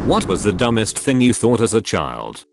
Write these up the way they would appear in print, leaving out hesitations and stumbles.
What was the dumbest thing you thought as a child?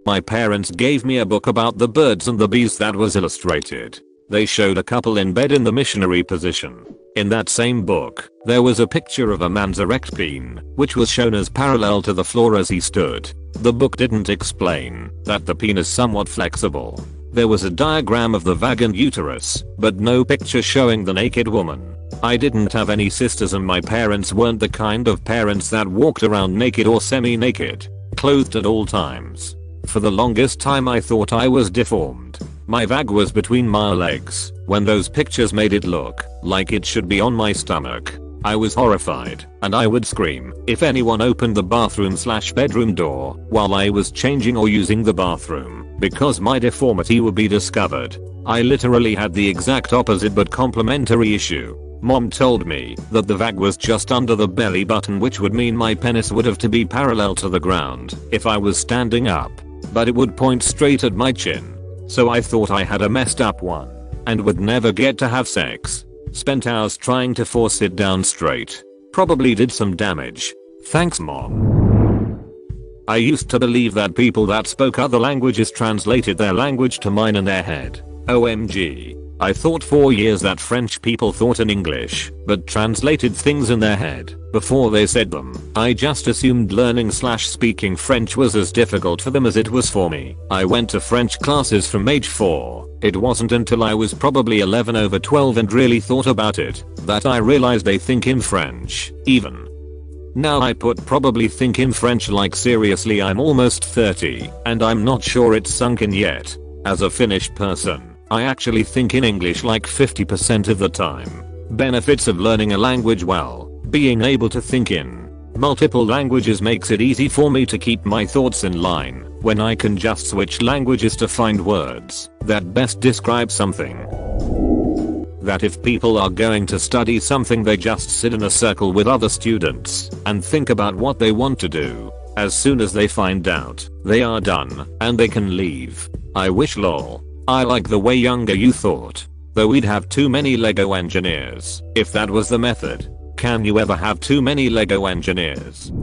My parents gave me a book about the birds and the bees that was illustrated. They showed a couple in bed in the missionary position. In that same book, there was a picture of a man's erect bean, which was shown as parallel to the floor as he stood. The book didn't explain that the peen is somewhat flexible. There was a diagram of the vag and uterus, but no picture showing the naked woman. I didn't have any sisters and my parents weren't the kind of parents that walked around naked or semi-naked, clothed at all times. For the longest time I thought I was deformed. My vag was between my legs when those pictures made it look like it should be on my stomach. I was horrified and I would scream if anyone opened the bathroom/bedroom door while I was changing or using the bathroom because my deformity would be discovered. I literally had the exact opposite but complementary issue. Mom told me that the vag was just under the belly button, which would mean my penis would have to be parallel to the ground if I was standing up, but it would point straight at my chin. So I thought I had a messed up one and would never get to have sex. Spent hours trying to force it down straight. Probably did some damage. Thanks, Mom. I used to believe that people that spoke other languages translated their language to mine in their head. OMG. I thought for years that French people thought in English, but translated things in their head before they said them. I just assumed learning/speaking French was as difficult for them as it was for me. I went to French classes from age 4. It wasn't until I was probably 11 over 12 and really thought about it that I realized they think in French, even. Now I put probably think in French like seriously. I'm almost 30 and I'm not sure it's sunk in yet. As a Finnish person, I actually think in English like 50% of the time. Benefits of learning a language well. Being able to think in multiple languages makes it easy for me to keep my thoughts in line when I can just switch languages to find words that best describe something. That if people are going to study something, they just sit in a circle with other students and think about what they want to do. As soon as they find out, they are done and they can leave. I wish lol. I like the way younger you thought. Though we'd have too many Lego engineers if that was the method. Can you ever have too many Lego engineers?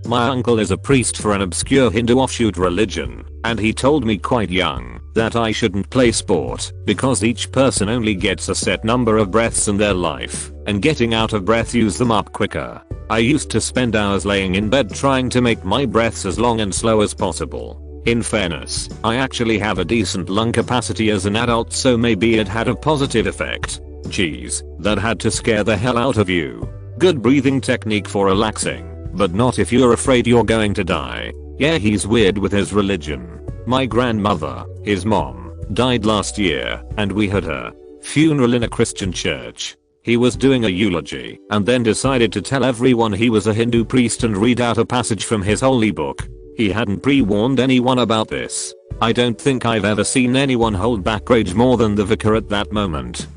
My uncle is a priest for an obscure Hindu offshoot religion, and he told me quite young that I shouldn't play sport because each person only gets a set number of breaths in their life, and getting out of breath use them up quicker. I used to spend hours laying in bed trying to make my breaths as long and slow as possible. In fairness, I actually have a decent lung capacity as an adult, so maybe it had a positive effect. Geez, that had to scare the hell out of you. Good breathing technique for relaxing, but not if you're afraid you're going to die. Yeah, he's weird with his religion. My grandmother, his mom, died last year, and we had her funeral in a Christian church. He was doing a eulogy and then decided to tell everyone he was a Hindu priest and read out a passage from his holy book. He hadn't pre-warned anyone about this. I don't think I've ever seen anyone hold back rage more than the vicar at that moment.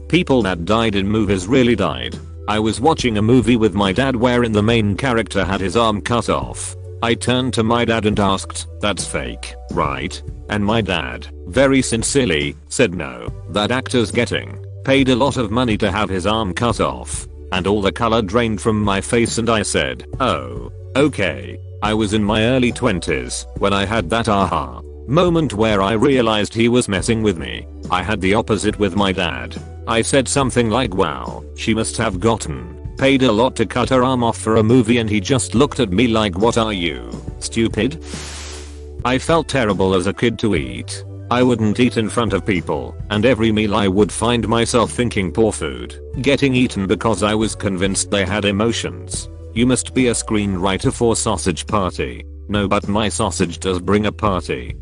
People that died in movies really died. I was watching a movie with my dad wherein the main character had his arm cut off. I turned to my dad and asked, "That's fake, right?" And my dad, very sincerely, said no, that actor's getting paid a lot of money to have his arm cut off. And all the color drained from my face and I said, "Oh, okay." I was in my early 20s when I had that aha moment where I realized he was messing with me. I had the opposite with my dad. I said something like, "Wow, she must have gotten paid a lot to cut her arm off for a movie," and he just looked at me like, "What are you, stupid?" I felt terrible as a kid to eat. I wouldn't eat in front of people, and every meal I would find myself thinking poor food getting eaten because I was convinced they had emotions. You must be a screenwriter for Sausage Party. No, but my sausage does bring a party.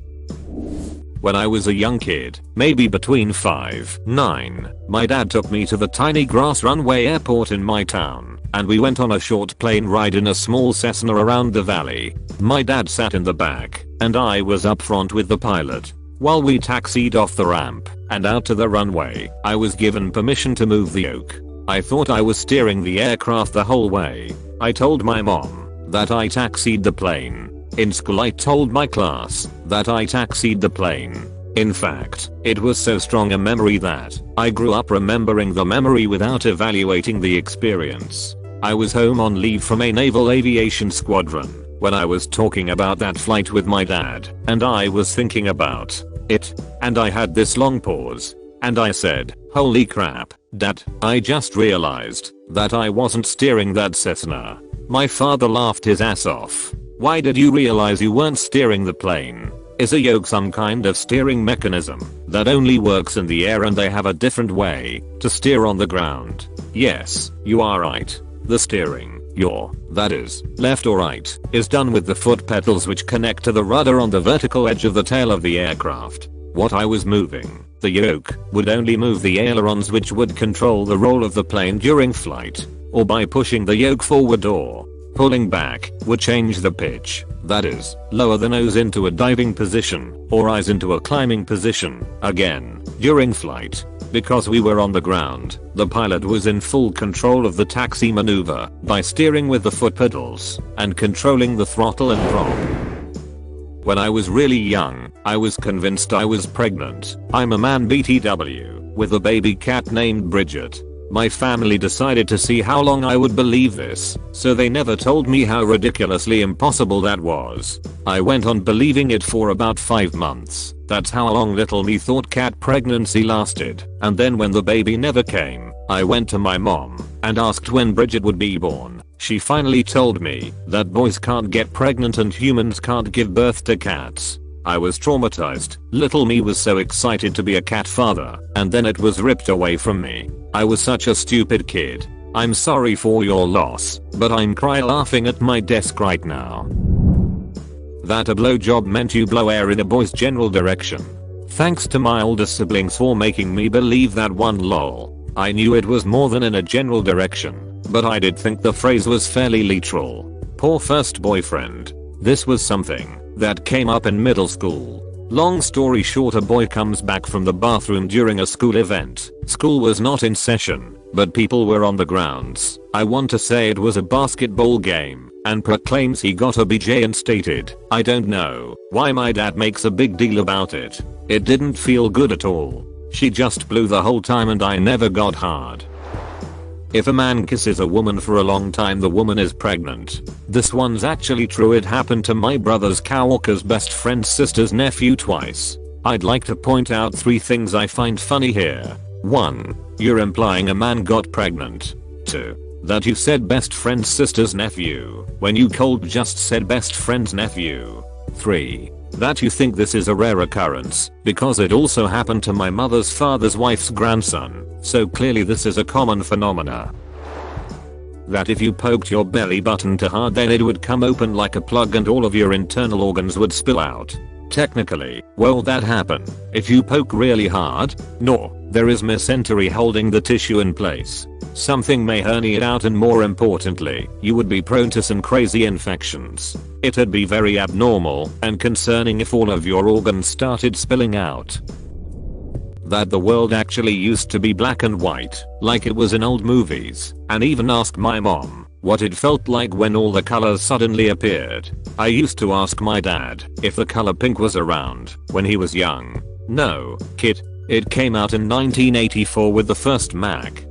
When I was a young kid, maybe between 5 and 9, my dad took me to the tiny grass runway airport in my town, and we went on a short plane ride in a small Cessna around the valley. My dad sat in the back, and I was up front with the pilot. While we taxied off the ramp and out to the runway, I was given permission to move the yoke. I thought I was steering the aircraft the whole way. I told my mom that I taxied the plane. In school I told my class that I taxied the plane. In fact, it was so strong a memory that I grew up remembering the memory without evaluating the experience. I was home on leave from a naval aviation squadron when I was talking about that flight with my dad, and I was thinking about it, and I had this long pause, and I said, "Holy crap, Dad, I just realized that I wasn't steering that Cessna." My father laughed his ass off. "Why did you realize you weren't steering the plane? Is a yoke some kind of steering mechanism that only works in the air and they have a different way to steer on the ground?" Yes, you are right. The steering, that is, left or right, is done with the foot pedals which connect to the rudder on the vertical edge of the tail of the aircraft. What I was moving, the yoke, would only move the ailerons which would control the roll of the plane during flight, or by pushing the yoke forward or pulling back, would change the pitch, that is, lower the nose into a diving position, or rise into a climbing position, again, during flight. Because we were on the ground, the pilot was in full control of the taxi maneuver by steering with the foot pedals and controlling the throttle and prop. When I was really young, I was convinced I was pregnant. I'm a man BTW, with a baby cat named Bridget. My family decided to see how long I would believe this, so they never told me how ridiculously impossible that was. I went on believing it for about 5 months. That's how long little me thought cat pregnancy lasted. And then when the baby never came, I went to my mom and asked when Bridget would be born. She finally told me that boys can't get pregnant and humans can't give birth to cats. I was traumatized. Little me was so excited to be a cat father, and then it was ripped away from me. I was such a stupid kid. I'm sorry for your loss, but I'm cry laughing at my desk right now. That a blowjob meant you blow air in a boy's general direction. Thanks to my older siblings for making me believe that one, lol. I knew it was more than in a general direction, but I did think the phrase was fairly literal. Poor first boyfriend. This was something that came up in middle school. Long story short, a boy comes back from the bathroom during a school event. School was not in session, but people were on the grounds. I want to say it was a basketball game, and proclaims he got a BJ and stated, "I don't know why my dad makes a big deal about it. It didn't feel good at all. She just blew the whole time and I never got hard." If a man kisses a woman for a long time, the woman is pregnant. This one's actually true. It happened to my brother's coworker's best friend's sister's nephew twice. I'd like to point out 3 things I find funny here. 1. You're implying a man got pregnant. 2. That you said best friend's sister's nephew when you cold just said best friend's nephew. 3. That you think this is a rare occurrence because it also happened to my mother's father's wife's grandson, so clearly this is a common phenomena. That if you poked your belly button too hard then it would come open like a plug and all of your internal organs would spill out. Technically, will that happen if you poke really hard? No, there is mesentery holding the tissue in place. Something may herniate out, and more importantly, you would be prone to some crazy infections. It'd be very abnormal and concerning if all of your organs started spilling out. That the world actually used to be black and white, like it was in old movies, and even ask my mom what it felt like when all the colors suddenly appeared. I used to ask my dad if the color pink was around when he was young. No, kid. It came out in 1984 with the first Mac.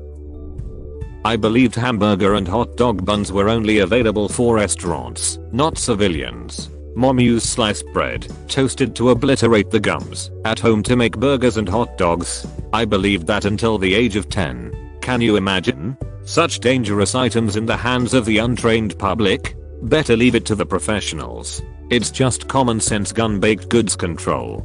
I believed hamburger and hot dog buns were only available for restaurants, not civilians. Mom used sliced bread, toasted to obliterate the gums, at home to make burgers and hot dogs. I believed that until the age of 10. Can you imagine? Such dangerous items in the hands of the untrained public? Better leave it to the professionals. It's just common sense gun baked goods control.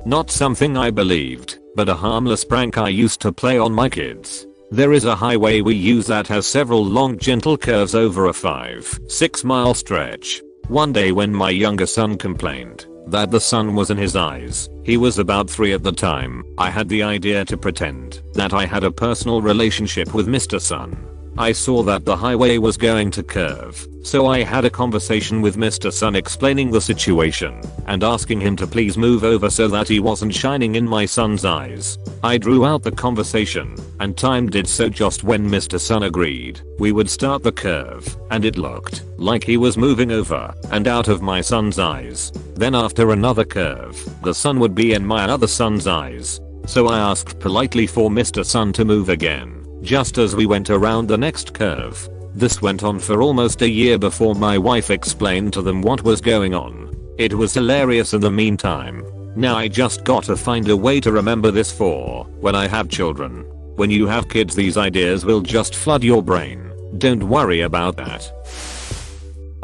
Not something I believed, but a harmless prank I used to play on my kids. There is a highway we use that has several long gentle curves over a 5-6 mile stretch. One day when my younger son complained that the sun was in his eyes, he was about 3 at the time, I had the idea to pretend that I had a personal relationship with Mr. Sun. I saw that the highway was going to curve, so I had a conversation with Mr. Sun explaining the situation and asking him to please move over so that he wasn't shining in my son's eyes. I drew out the conversation and timed it so just when Mr. Sun agreed, we would start the curve, and it looked like he was moving over and out of my son's eyes. Then after another curve, the sun would be in my other son's eyes. So I asked politely for Mr. Sun to move again. just as we went around the next curve. This went on for almost a year before my wife explained to them what was going on. It was hilarious in the meantime. Now I just gotta find a way to remember this for when I have children. When you have kids, these ideas will just flood your brain. Don't worry about that.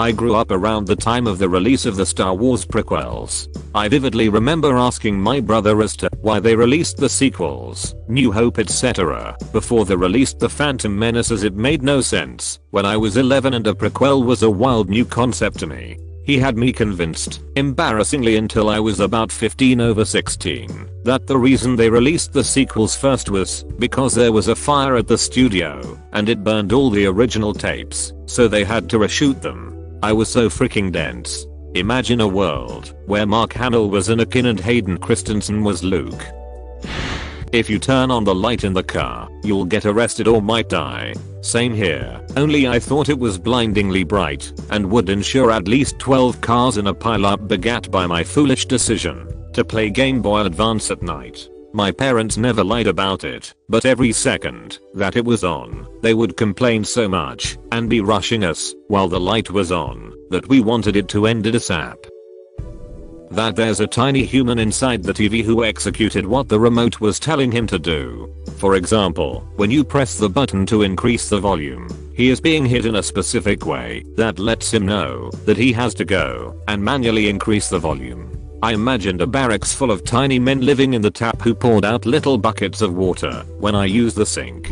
I grew up around the time of the release of the Star Wars prequels. I vividly remember asking my brother as to why they released the sequels, New Hope etc. before they released The Phantom Menace, as it made no sense when I was 11 and a prequel was a wild new concept to me. He had me convinced, embarrassingly until I was about 15 over 16, that the reason they released the sequels first was because there was a fire at the studio and it burned all the original tapes, so they had to reshoot them. I was so freaking dense. Imagine a world where Mark Hamill was Anakin and Hayden Christensen was Luke. If you turn on the light in the car, you'll get arrested or might die. Same here, only I thought it was blindingly bright and would ensure at least 12 cars in a pileup begat by my foolish decision to play Game Boy Advance at night. My parents never lied about it, but every second that it was on, they would complain so much and be rushing us while the light was on that we wanted it to end ASAP. That there's a tiny human inside the TV who executed what the remote was telling him to do. For example, when you press the button to increase the volume, he is being hit in a specific way that lets him know that he has to go and manually increase the volume. I imagined a barracks full of tiny men living in the tap who poured out little buckets of water when I used the sink.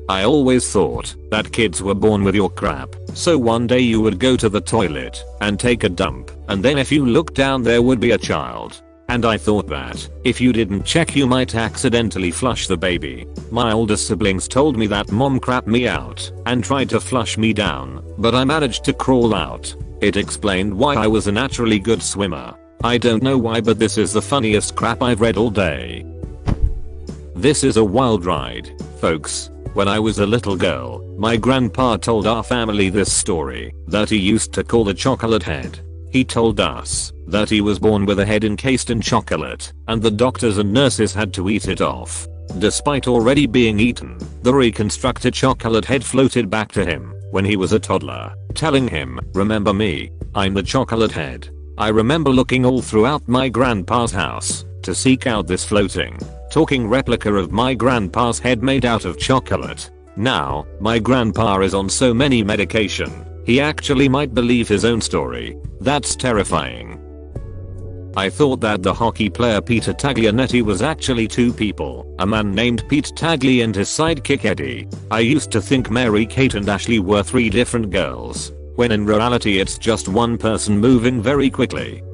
I always thought that kids were born with your crap, so one day you would go to the toilet and take a dump, and then if you looked down there would be a child. And I thought that if you didn't check you might accidentally flush the baby. My older siblings told me that mom crapped me out and tried to flush me down, but I managed to crawl out. It explained why I was a naturally good swimmer. I don't know why, but this is the funniest crap I've read all day. This is a wild ride, folks. When I was a little girl, my grandpa told our family this story that he used to call the chocolate head. He told us that he was born with a head encased in chocolate, and the doctors and nurses had to eat it off. Despite already being eaten, the reconstructed chocolate head floated back to him when he was a toddler, telling him, "Remember me, I'm the chocolate head." I remember looking all throughout my grandpa's house to seek out this floating, talking replica of my grandpa's head made out of chocolate. Now, my grandpa is on so many medication, he actually might believe his own story. That's terrifying. I thought that the hockey player Peter Taglianetti was actually two people, a man named Pete Tagli and his sidekick Eddie. I used to think Mary Kate and Ashley were three different girls, when in reality it's just one person moving very quickly.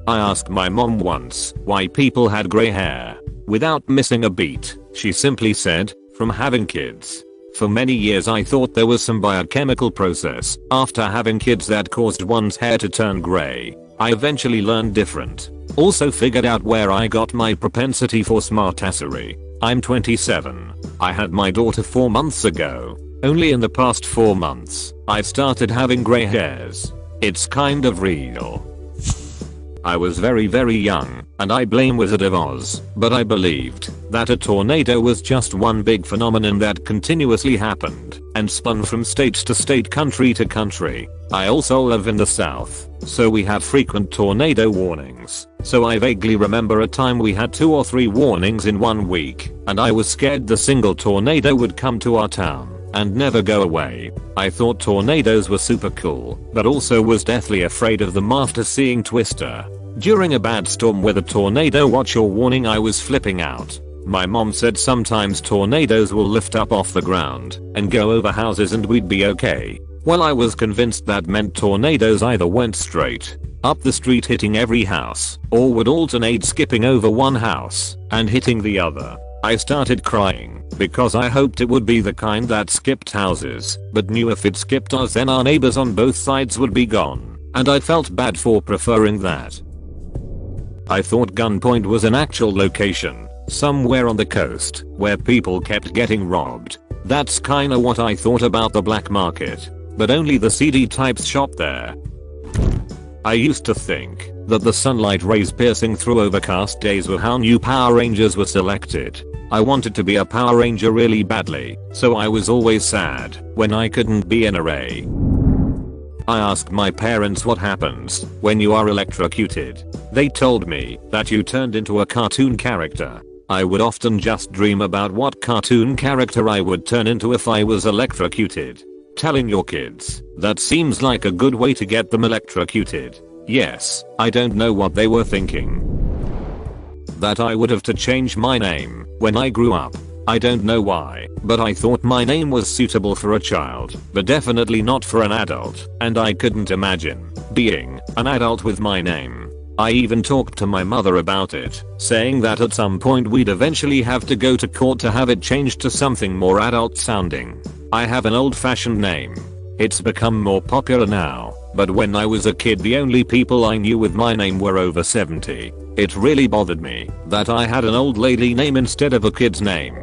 I asked my mom once why people had grey hair. Without missing a beat, she simply said, "From having kids." For many years I thought there was some biochemical process after having kids that caused one's hair to turn grey. I eventually learned different. Also figured out where I got my propensity for smartassery. I'm 27. I had my daughter 4 months ago. Only in the past 4 months, I've started having grey hairs. It's kind of real. I was very young, and I blame Wizard of Oz, but I believed that a tornado was just one big phenomenon that continuously happened and spun from state to state, country to country. I also live in the south, so we have frequent tornado warnings. So I vaguely remember a time we had 2 or 3 warnings in 1 week, and I was scared the single tornado would come to our town and never go away. I thought tornadoes were super cool, but also was deathly afraid of them after seeing Twister. During a bad storm with a tornado watch or warning, I was flipping out. My mom said sometimes tornadoes will lift up off the ground and go over houses and we'd be okay. Well, I was convinced that meant tornadoes either went straight up the street hitting every house, or would alternate skipping over one house and hitting the other. I started crying because I hoped it would be the kind that skipped houses, but knew if it skipped us then our neighbors on both sides would be gone, and I felt bad for preferring that. I thought Gunpoint was an actual location, somewhere on the coast, where people kept getting robbed. That's kinda what I thought about the black market, but only the seedy types shop there. I used to think that the sunlight rays piercing through overcast days were how new Power Rangers were selected. I wanted to be a Power Ranger really badly, so I was always sad when I couldn't be an array. I asked my parents what happens when you are electrocuted. They told me that you turned into a cartoon character. I would often just dream about what cartoon character I would turn into if I was electrocuted. Telling your kids, that seems like a good way to get them electrocuted. Yes, I don't know what they were thinking. That I would have to change my name when I grew up. I don't know why, but I thought my name was suitable for a child, but definitely not for an adult, and I couldn't imagine being an adult with my name. I even talked to my mother about it, saying that at some point we'd eventually have to go to court to have it changed to something more adult sounding. I have an old-fashioned name. It's become more popular now, but when I was a kid the only people I knew with my name were over 70. It really bothered me that I had an old lady name instead of a kid's name.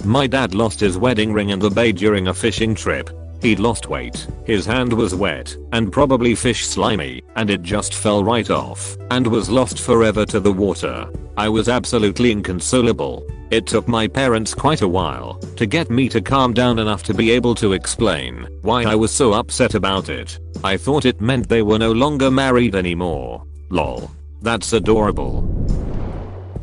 My dad lost his wedding ring in the bay during a fishing trip. He'd lost weight, his hand was wet, and probably fish slimy, and it just fell right off, and was lost forever to the water. I was absolutely inconsolable. It took my parents quite a while to get me to calm down enough to be able to explain why I was so upset about it. I thought it meant they were no longer married anymore. Lol. That's adorable.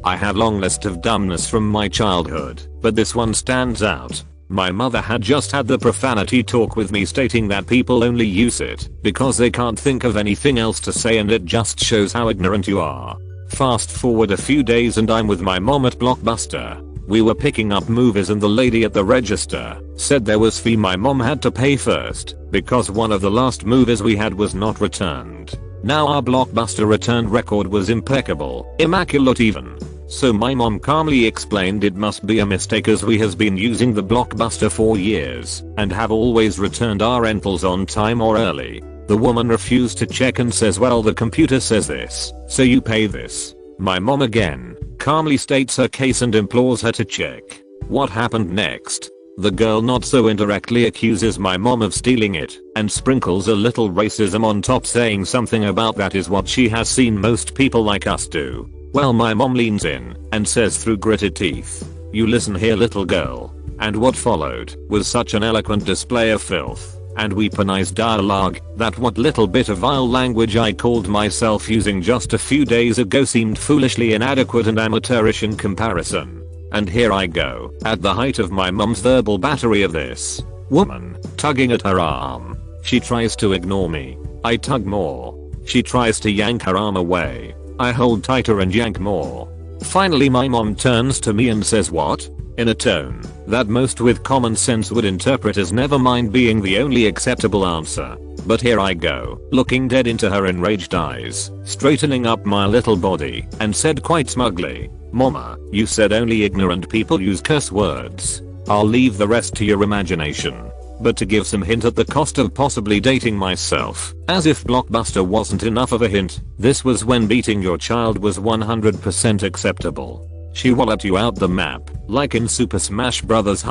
I have long list of dumbness from my childhood, but this one stands out. My mother had just had the profanity talk with me stating that people only use it because they can't think of anything else to say, and it just shows how ignorant you are. Fast forward a few days and I'm with my mom at Blockbuster. We were picking up movies and the lady at the register said there was fee my mom had to pay first because one of the last movies we had was not returned. Now our Blockbuster return record was impeccable, immaculate even. So my mom calmly explained it must be a mistake as we has been using the Blockbuster for years and have always returned our rentals on time or early. The woman refused to check and says, well, the computer says this, so you pay this. My mom again calmly states her case and implores her to check. What happened next? The girl not so indirectly accuses my mom of stealing it and sprinkles a little racism on top, saying something about that is what she has seen most people like us do. Well, my mom leans in and says through gritted teeth, you listen here little girl. And what followed was such an eloquent display of filth and weaponized dialogue that what little bit of vile language I called myself using just a few days ago seemed foolishly inadequate and amateurish in comparison. And here I go, at the height of my mom's verbal battery of this woman, tugging at her arm. She tries to ignore me. I tug more. She tries to yank her arm away. I hold tighter and yank more. Finally my mom turns to me and says what? In a tone that most with common sense would interpret as never mind being the only acceptable answer. But here I go, looking dead into her enraged eyes, straightening up my little body, and said quite smugly, Mama, you said only ignorant people use curse words. I'll leave the rest to your imagination. But to give some hint at the cost of possibly dating myself, as if Blockbuster wasn't enough of a hint, this was when beating your child was 100% acceptable. She walloped you out the map, like in Super Smash Bros.